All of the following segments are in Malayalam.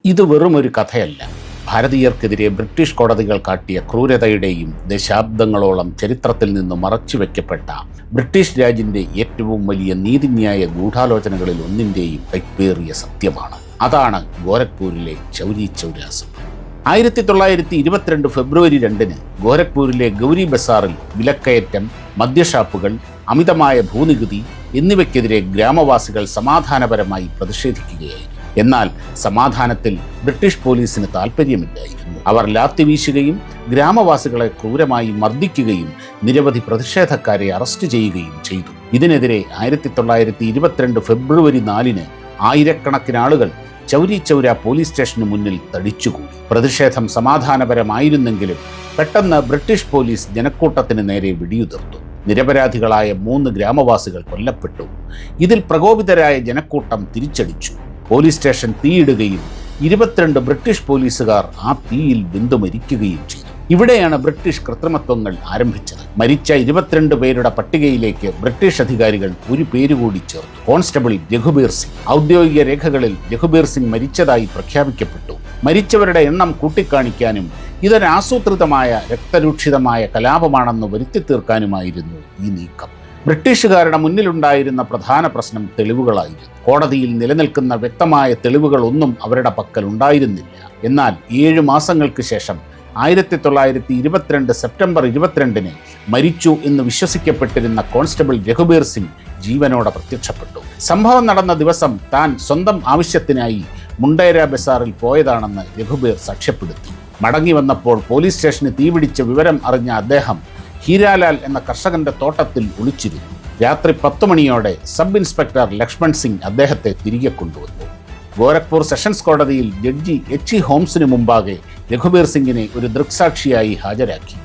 ഇത് വെറുമൊരു കഥയല്ല. ഭാരതീയർക്കെതിരെ ബ്രിട്ടീഷ് കോടതികൾ കാട്ടിയ ക്രൂരതയുടെയും ദശാബ്ദങ്ങളോളം ചരിത്രത്തിൽ നിന്ന് മറച്ചുവെക്കപ്പെട്ട ബ്രിട്ടീഷ് രാജിന്റെ ഏറ്റവും വലിയ നീതിന്യായ ഗൂഢാലോചനകളിൽ ഒന്നിൻ്റെയും കൈപ്പേറിയ സത്യമാണ്. അതാണ് ഗോരഖ്പൂരിലെ ചൗരി ചൗരാ സംഭവം. 1922 ഫെബ്രുവരി 2 ഗോരഖ്പൂരിലെ ഗൗരി ബസാറിൽ വിലക്കയറ്റം, മദ്യഷാപ്പുകൾ, അമിതമായ ഭൂനികുതി എന്നിവയ്ക്കെതിരെ ഗ്രാമവാസികൾ സമാധാനപരമായി പ്രതിഷേധിക്കുകയായിരുന്നു. എന്നാൽ സമാധാനത്തിൽ ബ്രിട്ടീഷ് പോലീസിന് താൽപ്പര്യമില്ലായിരുന്നു. അവർ ലാത്തി വീശുകയും ഗ്രാമവാസികളെ ക്രൂരമായി മർദ്ദിക്കുകയും നിരവധി പ്രതിഷേധക്കാരെ അറസ്റ്റ് ചെയ്യുകയും ചെയ്തു. ഇതിനെതിരെ 1922 ഫെബ്രുവരി 4 ആയിരക്കണക്കിന് ആളുകൾ ചൗരി ചൗര പോലീസ് സ്റ്റേഷന് മുന്നിൽ തടിച്ചുകൂടി. പ്രതിഷേധം സമാധാനപരമായിരുന്നെങ്കിലും പെട്ടെന്ന് ബ്രിട്ടീഷ് പോലീസ് ജനക്കൂട്ടത്തിന് നേരെ വെടിയുതിർത്തു. നിരപരാധികളായ 3 ഗ്രാമവാസികൾ കൊല്ലപ്പെട്ടു. ഇതിൽ പ്രകോപിതരായ ജനക്കൂട്ടം തിരിച്ചടിച്ചു. പോലീസ് സ്റ്റേഷൻ തീയിടുകയും 22 ബ്രിട്ടീഷ് പോലീസുകാർ ആ തീയിൽ വെന്തു മരിക്കുകയും ചെയ്തു. ഇവിടെയാണ് ബ്രിട്ടീഷ് കൃത്രിമത്വങ്ങൾ ആരംഭിച്ചത്. മരിച്ച 22 പേരുടെ പട്ടികയിലേക്ക് ബ്രിട്ടീഷ് അധികാരികൾ ഒരു പേരുകൂടി ചേർത്തു: കോൺസ്റ്റബിൾ രഘുബീർ സിംഗ്. ഔദ്യോഗിക രേഖകളിൽ രഘുബീർ സിംഗ് മരിച്ചതായി പ്രഖ്യാപിക്കപ്പെട്ടു. മരിച്ചവരുടെ എണ്ണം കൂട്ടിക്കാണിക്കാനും ഇതൊരാസൂത്രിതമായ രക്തരൂക്ഷിതമായ കലാപമാണെന്ന് വരുത്തി തീർക്കാനുമായിരുന്നു ഈ നീക്കം. ബ്രിട്ടീഷുകാരുടെ മുന്നിലുണ്ടായിരുന്ന പ്രധാന പ്രശ്നം തെളിവുകളായിരുന്നു. കോടതിയിൽ നിലനിൽക്കുന്ന വ്യക്തമായ തെളിവുകളൊന്നും അവരുടെ പക്കൽ ഉണ്ടായിരുന്നില്ല. എന്നാൽ 7 മാസങ്ങൾക്ക് ശേഷം 1922 സെപ്റ്റംബർ 22 മരിച്ചു എന്ന് വിശ്വസിക്കപ്പെട്ടിരുന്ന കോൺസ്റ്റബിൾ രഘുബീർ സിംഗ് ജീവനോടെ പ്രത്യക്ഷപ്പെട്ടു. സംഭവം നടന്ന ദിവസം താൻ സ്വന്തം ആവശ്യത്തിനായി മുണ്ടേര ബസാറിൽ പോയതാണെന്ന് രഘുബീർ സാക്ഷ്യപ്പെടുത്തി. മടങ്ങി വന്നപ്പോൾ പോലീസ് സ്റ്റേഷന് തീപിടിച്ച വിവരം അറിഞ്ഞ അദ്ദേഹം ഹീരാലാൽ എന്ന കർഷകന്റെ തോട്ടത്തിൽ ഒളിച്ചിരുന്നു. രാത്രി 10 മണിയോടെ സബ് ഇൻസ്പെക്ടർ ലക്ഷ്മൺ സിംഗ് അദ്ദേഹത്തെ തിരികെ കൊണ്ടുവന്നു. ഗോരഖ്പൂർ സെഷൻസ് കോടതിയിൽ ജഡ്ജി എച്ച് ഹോംസിന് മുമ്പാകെ രഘുബീർ സിംഗിനെ ഒരു ദൃക്സാക്ഷിയായി ഹാജരാക്കി.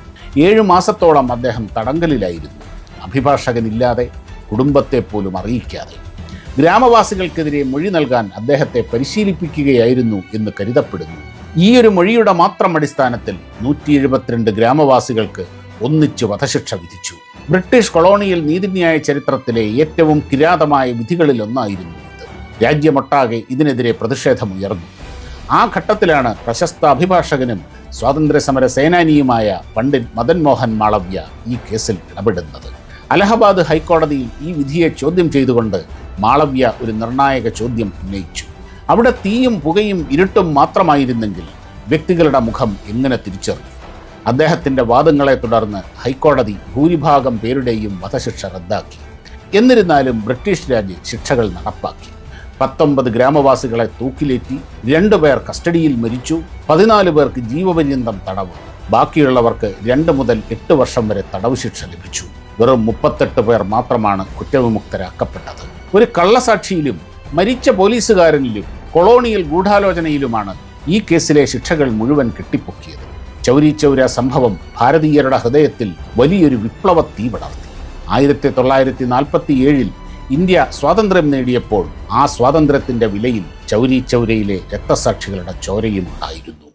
7 മാസത്തോളം അദ്ദേഹം തടങ്കലിലായിരുന്നു, അഭിഭാഷകനില്ലാതെ, കുടുംബത്തെ പോലും അറിയിക്കാതെ. ഗ്രാമവാസികൾക്കെതിരെ മൊഴി നൽകാൻ അദ്ദേഹത്തെ പരിശീലിപ്പിക്കുകയായിരുന്നു എന്ന് കരുതപ്പെടുന്നു. ഈയൊരു മൊഴിയുടെ മാത്രം അടിസ്ഥാനത്തിൽ 172 ഗ്രാമവാസികൾക്ക് ഒന്നിച്ച് വധശിക്ഷ വിധിച്ചു. ബ്രിട്ടീഷ് കൊളോണിയൽ നീതിന്യായ ചരിത്രത്തിലെ ഏറ്റവും കിരാതമായ വിധികളിലൊന്നായിരുന്നു ഇത്. രാജ്യമൊട്ടാകെ ഇതിനെതിരെ പ്രതിഷേധമുയർന്നു. ആ ഘട്ടത്തിലാണ് പ്രശസ്ത അഭിഭാഷകനും സ്വാതന്ത്ര്യസമര സേനാനിയുമായ പണ്ഡിറ്റ് മദൻ മോഹൻ മാളവ്യ ഈ കേസിൽ ഇടപെടുന്നത്. അലഹബാദ് ഹൈക്കോടതിയിൽ ഈ വിധിയെ ചോദ്യം ചെയ്തുകൊണ്ട് മാളവ്യ ഒരു നിർണായക ചോദ്യം ഉന്നയിച്ചു. അവിടെ തീയും പുകയും ഇരുട്ടും മാത്രമായിരുന്നെങ്കിൽ വ്യക്തികളുടെ മുഖം എങ്ങനെ തിരിച്ചറിഞ്ഞു? അദ്ദേഹത്തിൻ്റെ വാദങ്ങളെ തുടർന്ന് ഹൈക്കോടതി ഭൂരിഭാഗം പേരുടെയും വധശിക്ഷ റദ്ദാക്കി. എന്നിരുന്നാലും ബ്രിട്ടീഷ് രാജ് ശിക്ഷകൾ നടപ്പാക്കി. 19 ഗ്രാമവാസികളെ തൂക്കിലേറ്റി, 2 പേർ കസ്റ്റഡിയിൽ മരിച്ചു, 14 പേർക്ക് ജീവപര്യന്തം തടവ്, ബാക്കിയുള്ളവർക്ക് 2 മുതൽ 8 വർഷം വരെ തടവ് ശിക്ഷ ലഭിച്ചു. വെറും 38 പേർ മാത്രമാണ് കുറ്റവിമുക്തരാക്കപ്പെട്ടത്. ഒരു കള്ളസാക്ഷിയിലും മരിച്ച പോലീസുകാരനിലും കൊളോണിയൽ ഗൂഢാലോചനയിലുമാണ് ഈ കേസിലെ ശിക്ഷകൾ മുഴുവൻ കെട്ടിപ്പൊക്കിയത്. ചൗരി ചൗര സംഭവം ഭാരതീയരുടെ ഹൃദയത്തിൽ വലിയൊരു വിപ്ലവ തീ പടർത്തി. 1947 ഇന്ത്യ സ്വാതന്ത്ര്യം നേടിയപ്പോൾ ആ സ്വാതന്ത്ര്യത്തിൻ്റെ വിലയിൽ ചൗരി ചൗരയിലെ രക്തസാക്ഷികളുടെ ചോരയും ഉണ്ടായിരുന്നു.